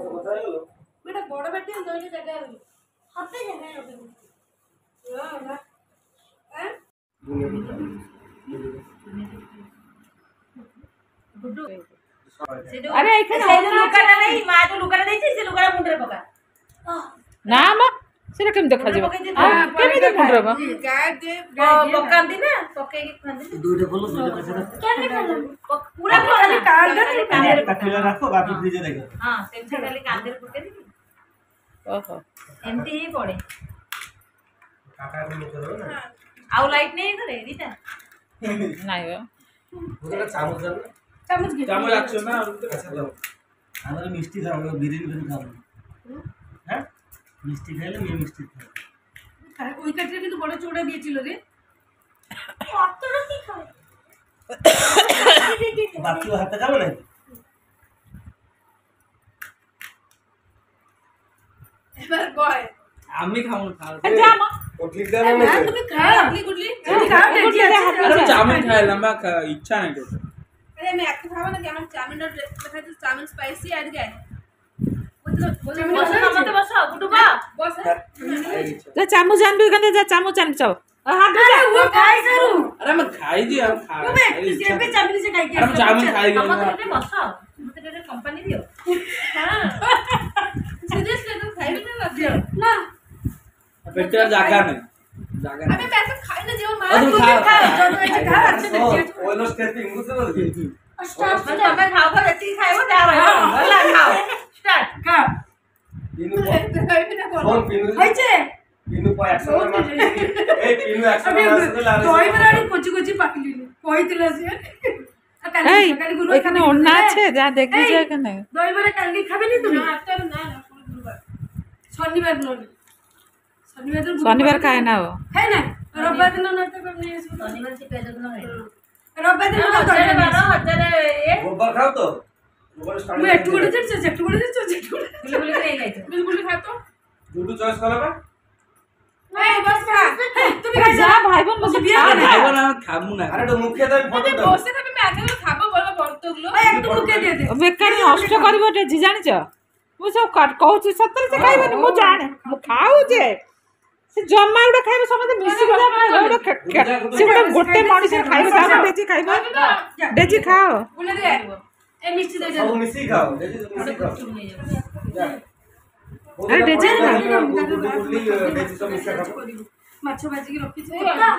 बेटा बड़ बेटी दोइले जगह है हाथे जगह है हां ना हैं गुड्डू अरे एखन लुकाटा नहीं मां जो लुकाटा देछि से लुकाटा मुंडरे पका ना मा सेटा केम देखा जेबा केम दे मुंडरे बा गाय दे पकांदी ना पके के खांदी दुइटा बोलो दुइटा कैसे केम खाला पूरा खाली काट दे कांदे काठिला रखो बाकी फ्रीज रे रखो हां सेम खाली कांदे पके दे ओहो एमती ही पड़े काका को लोक दो ना आउ लाइट नहीं करे रीता नाही हो ওটা চামচ দাও চামচ কি চামচ রাখছো না আচ্ছা দাও আমরা মিষ্টি খাবো বিরিয়ানি করে খাবো হ্যাঁ মিষ্টি খাইলে মেয়ে মিষ্টি খাবে ওই কাটরে কিন্তু বড় চোড়া দিয়েছিল রে কতটা কি খায় বাকিও হাতে খাবো না এবার বয় আমি খাবো খাও যা মা কোটলি দাও না তুমি খাও আপনি গুডলি তুমি খাও টেজি আছে আরে চাউমিন খাইলাম বা ইচ্ছা নাই তো अरे मैं একটু খাবো না কি আমার চাউমিন আর দেখাতে চাউমিন স্পাইসি আর গায় বসো আমাতে বসো গুডু বা বস যা চামচ আনবি এখানে যা চামচ আনবি চাও हाथ अरे वो खाई करू अरे मैं खाई दी अब खा वो मैं किसी पे चाउमिन से खाई अरे मैं चाउमिन खाई गया আমাতে বসো আমাতে একটা কোম্পানি দিও हां सीरियसली तो खाई भी ना दियो ना पेट का जागा नहीं जागा अबे मैं तो खाई ना दियो मां तुम तू खा खा जो तो खा अच्छे से ওইলো স্টেপিং বুঝতে পারলি स्टार्ट मैं खाओ पर अच्छी खाओ जा रहा है बोला खाओ स्टार्ट खा পিনু খাই भी ना ফোন করো পিনু হইছে পিনু পায় 100 মাস এই পিনু 100 মাস দিলা দই বড়ানি কচি কচি পাকলি কইতিলা সে এই এখানে ওন্না আছে যা দেখবি যে এখানে দই বড়া কালকে খাবে নি তুমি না তো না গুরুবার শনিবার নয় শনিবার খায় না ও খায় না রবিবার দিন না তো করে নিয়ে আসবো শনিবার से पेज दिनो है রবিবার দিন না তো 12,000 এ রোববার খাও তো রোববার স্টার্ট मैं একটু করে দিচ্ছি একটু করে দিচ্ছি একটু গুলি করে খাইছো গুলি খা তো দুটো চয়েস করো না এই বস খা তুমি খা যা ভাই বোন বসে বিয়ে আর ভাই বোন আমি খাবো না আরে তো মুখে দাও ফটো তুমি দাও বসে খাবে मैं আগে খাবো বলবো বর্তগুলো ভাই একটু মুখে দিয়ে দে বেকারি নষ্ট করিব জি জানিছ ମୁଁ ସବୁ କହୁଛି ସତରେ ସେ ଖାଇବନି ମୁଁ ଜାଣେ ମୁଁ ଖାଉଛି ସେ ଜମା ଗୋଟେ ଖାଇବ ସମସ୍ତେ ମିଶିଗଲା ସେ ଗୋଟେ ମଣିଷ ଖାଇବ ତାପରେ ଡେଜି ଖାଇବ ଡେଜି ଖାଅ बोले दे ए मिष्टी दे दे सब मिसी खाओ देखि मिसी खाओ जा अरे डेजे ना गुडली देखि सब मिसी खाओ माछ भाजी की रखी छे जा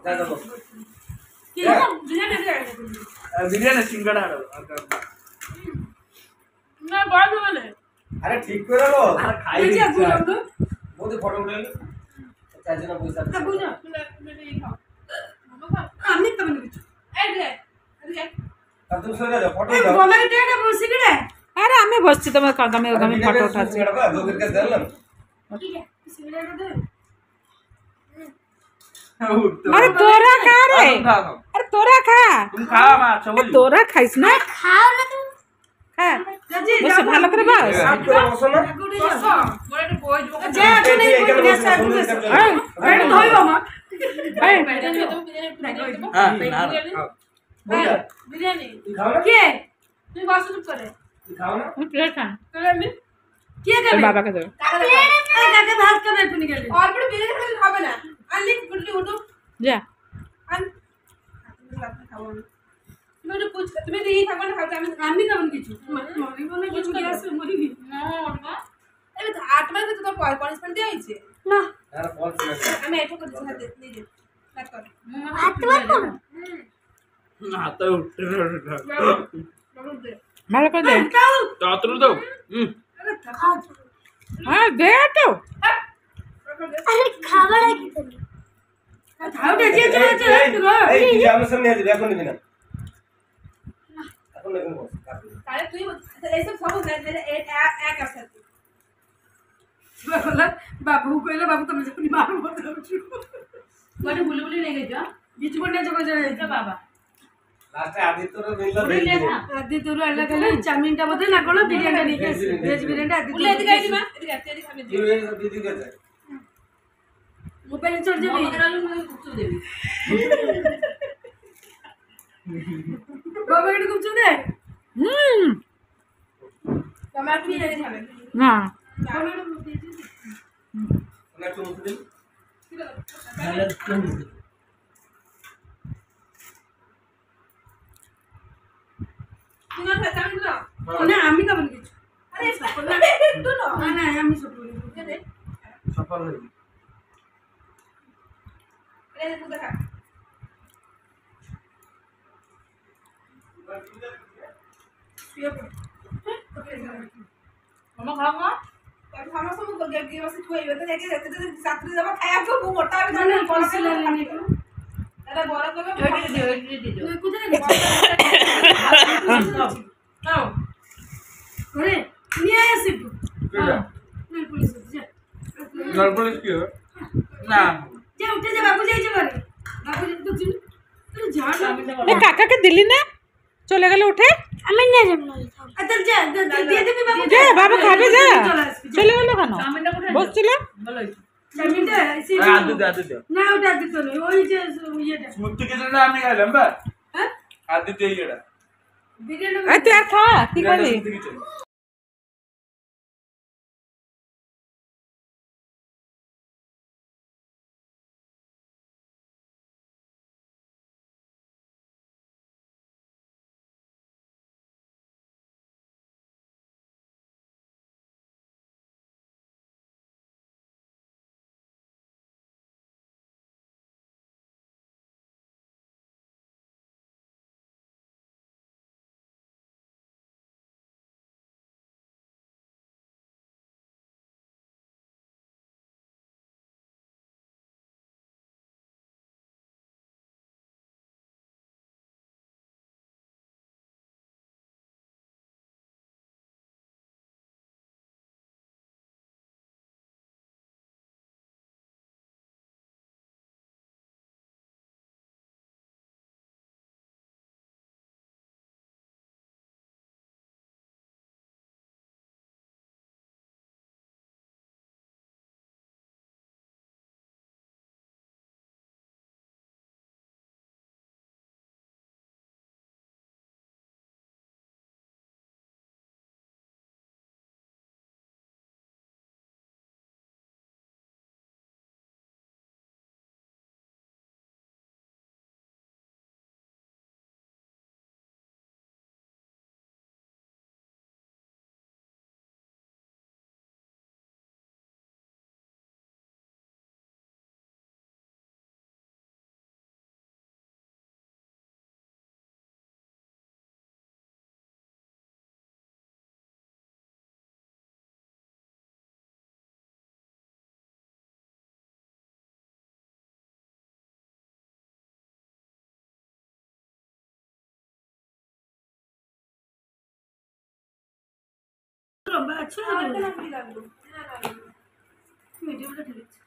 जा की बिना दे बिरयानी सिंगड़ा ना बड़ बोले अरे ठीक करे लो আর খাই এই যে দিচ্ছি গুলো मोदी फोटो उठाइले चाचा पैसा তা বুঝা মেরে এই খাও আমি তো বলি কিছু এই দে तब तुम सो जा फोटो এই उठाओ বলে এটা বসে রে আরে আমি বসছি তোমার আমি ফটো উঠাচ্ছি दो करके दलम ঠিক আছে সিগারেট দে আরে তোরা খা রে আরে তোরা খা तुम खाओ मां सब তোরা খাইস না খাও না তুমি খা রাজি বসে ভালো করে বস आप तो बसो ना বসো বড় একটা বই দিব যা তুমি বই নিয়ে আসো এই ধইব মা এই বিরিয়ানি তো বিরিয়ানি हां ना বিরিয়ানি तू खाओ ना কে তুই বসো চুপ করে तू खाओ ना প্লেট খা তাহলে আমি কে খাবে বাবাকে দেবো কাকে ভাত খাবে তুমি গেলে অল্প বিরিয়ানি খেলে হবে না আনলি গুডলি উঠো যা আন খাবো তুমি তো কুছ তুমি দিয়ে খাবো না খাও আমি খাবো কিছু মরি বলে কিছু গ্যাস মরি না না এই তো 8 মাস তো পনিশমেন্ট দেয়া হইছে না यार कॉल सुन আমি এটা করে হাতে নিয়ে দে কাট কর 8 বার করো ना तो ভালো করে দে তাড়াতাড়ি দাও আরে খাও হ্যাঁ দে তো আরে খাবার কি তুমি খাও দে যে এই তুই আমার সামনে আছিস এখন নিবি না এখন দেখুন বস তাহলে তুই এইসব সব এক আছে বলা বাবু কইলো বাবু তুমি যখন মারবো মানে ভুলে ভুলে নেই গেছো বিচু বন্ডা জগা যায় বাবা লাস্টে আদিত্যর মিলল ভুলে না আদি তোর আল্লাহ গেলে চাউমিনটা বদে না করলো বিরিয়ানিটা নিয়ে গেছে ভেজ বিরিয়ানিটা আদি ভুলে এদিকে আইছি মা এদিকে আইছি খাবে দিদি গেছে মোবাইল চড় যাবে মগরালু মগে কুচু দেবি বাবা এটা কুচু দে টমেটো নিয়ে যাবে না টমেটো দিয়ে দিন ওটা একটু মুছে দিন কি দাও তাহলে একটু মুছে দিন। তুমি না চান দাও না আমি খাবো না কিছু আরে একটু না না আমি সব করি দে সফল হয়ে গেল। এই দেখো দেখা শুয়ে পড় মামা খাও না তারপর আমার সব গিয়ে বসে তুই এবারে দেখে যেতে রাত্রি যাবা খায়া তো মোটা হবে না পয়সা লাগে না এটা বড় করে তুই কোথায় নাও করে নিয়ে আসি না পুলিশ যা নরমালি কি হয় না যা উঠে যা বাবু যাই যাবে বাবু তো তুই যা না এ কাকাকে দিলি না চলে গেল উঠে আমি নিয়ে যাবো না আচ্ছা যা দিয়ে দিবি বাবু যা বাবা খাবে যা চলে আসবি চলে গেল কেন বসছিল চামিটা আদু দে না ওটা দিত না ওই যে ইয়েটা স্মৃতি কিছু না আমি খাইলাম বা হ্যাঁ আদু দিয়ে এটা বিরিয়ানি এই তুই আর খা কি করবি স্মৃতি কিছু আচ্ছা না কি লাগলো না না ভিডিওটা ঠিক আছে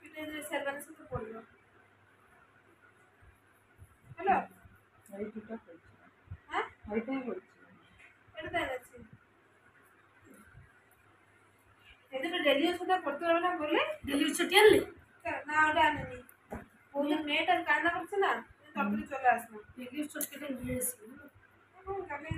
এটা যে সার্ভারের সাথে পড়লো হ্যালো হ্যাঁ এটা তাই আছে এটা তো ডেলি ওষুধটা পড়তে পারবে না বলে ডেলি ওষুধ আনলে না ওটা আনেনি ওদের মেয়েটা কান্না করছে না তাড়াতাড়ি চলে আসলো ডেলি ওষুধ কেটে নিয়ে এসে আমি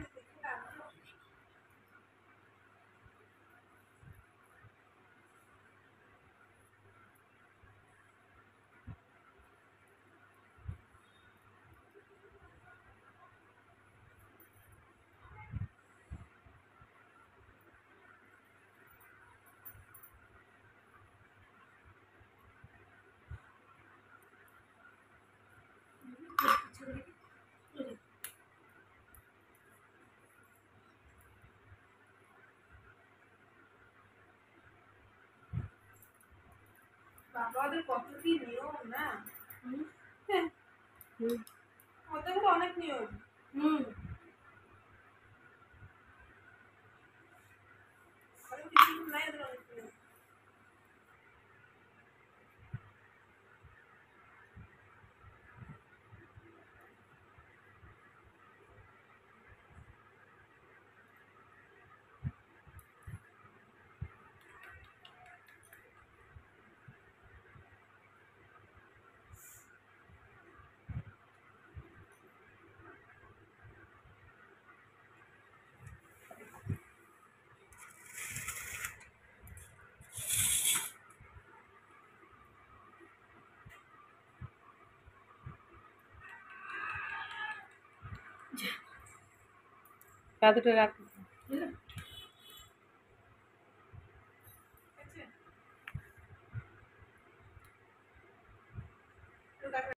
বাবা ওদের কত কি নিয়ম না ওদের অনেক নিয়ম কিছু নাই ওদের অনেক নিয়ম কাদুটা রাখ